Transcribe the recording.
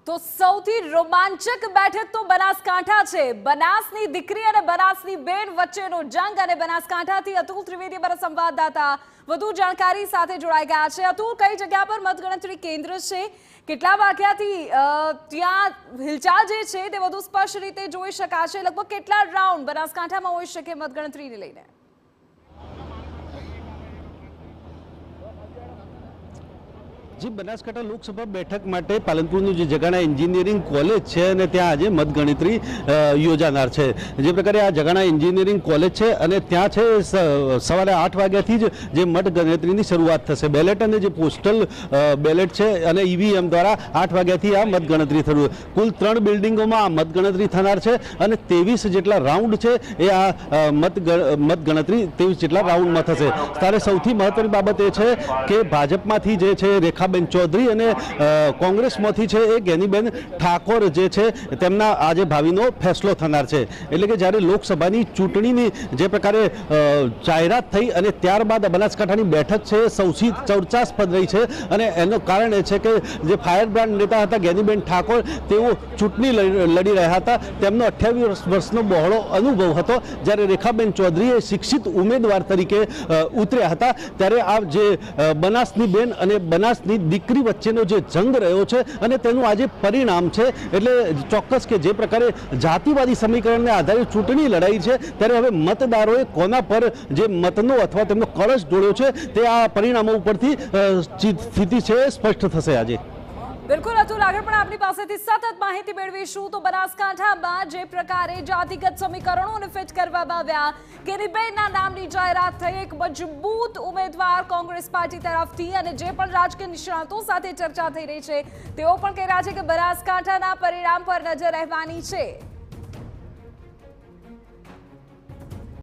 તો સૌથી રોમાંચક બેઠક તો બનાસકાંઠા છે। બનાસની દીકરી અને બનાસની બેન વચ્ચેનો જંગ અને બનાસકાંઠાથી અતુલ ત્રિવેદી અમારા સંવાદદાતા વધુ જાણકારી સાથે જોડાઈ ગયા છે। અતુલ, કઈ જગ્યા પર મતગણતરી કેન્દ્ર છે, કેટલા વાગ્યાથી ત્યાં હિલચાલ જે છે તે વધુ સ્પષ્ટ રીતે જોઈ શકાશે, લગભગ કેટલા રાઉન્ડ બનાસકાંઠામાં હોઈ શકે મતગણતરીને લઈને? जी बनासकांठा लोकसभा बैठक माटे पालनपुरનું જે જગાણા એન્જિનિયરિંગ કોલેજ છે અને ત્યાં આજે મતગણતરી યોજાનાર છે। જે પ્રકારે આ જગાણા એન્જિનિયરિંગ કોલેજ છે અને ત્યાં છે સવારે 8 વાગ્યાથી જ જે મતગણતરીની શરૂઆત થશે। બેલેટ અને જે પોસ્ટલ બેલેટ છે અને ઈવીએમ દ્વારા 8 વાગ્યાથી આ મતગણતરી થશે। કુલ 3 બિલ્ડિંગોમાં આ મતગણતરી થનાર છે અને 23 જેટલા રાઉન્ડ છે એ આ મતગણતરી 23 જેટલા રાઉન્ડમાં થશે। ત્યારે સૌથી મહત્વની બાબત એ છે કે ભાજપમાંથી જે છે રેખાબેન ચૌધરી અને કોંગ્રેસમાંથી છે એ જ્ઞાનીબેન ઠાકોર જે છે તેમના આજે ભાવિનો ફેસલો થનાર છે। એટલે કે જ્યારે લોકસભાની ચૂંટણીની જે પ્રકારે જાહેરાત થઈ અને ત્યારબાદ બનાસકાંઠાની બેઠક છે સૌથી ચર્ચાસ્પદ રહી છે અને એનું કારણ એ છે કે જે ફાયર બ્રાન્ડ નેતા હતા જ્ઞાનીબેન ઠાકોર તેઓ ચૂંટણી લડી રહ્યા હતા। તેમનો 28 વર્ષનો બહોળો અનુભવ હતો। જ્યારે રેખાબેન ચૌધરીએ શિક્ષિત ઉમેદવાર તરીકે ઉતર્યા હતા ત્યારે આ જે બનાસની બેન અને બનાસની દીકરી વચ્ચેનો જે જંગ રહ્યો છે અને તેનું આજે પરિણામ છે। એટલે ચોક્કસ કે જે પ્રકારે જાતિવાદી સમીકરણને આધારે ચૂંટણી લડાઈ છે ત્યારે હવે મતદારોએ કોના પર જે મતનો અથવા તેમનો કળશ ઢોળ્યો છે તે આ પરિણામો ઉપરથી સ્થિતિ છે સ્પષ્ટ થશે આજે। બિલકુલ અતુલ, આગળ પણ આપણી પાસેથી સતત માહિતી મેળવીશું। તો બનાસકાંઠામાં જે પ્રકારે જાતિગત સમીકરણોને ફિટ કરવામાં આવ્યા, જ્ઞાનીબેનના નામની જાહેરાત થઈ, એક મજબૂત ઉમેદવાર કોંગ્રેસ પાર્ટી તરફથી, અને જે પણ રાજકીય નિષ્ણાતો સાથે ચર્ચા થઈ રહી છે તેઓ પણ કહી રહ્યા છે કે બનાસકાંઠાના પરિણામ પર નજર રહેવાની છે।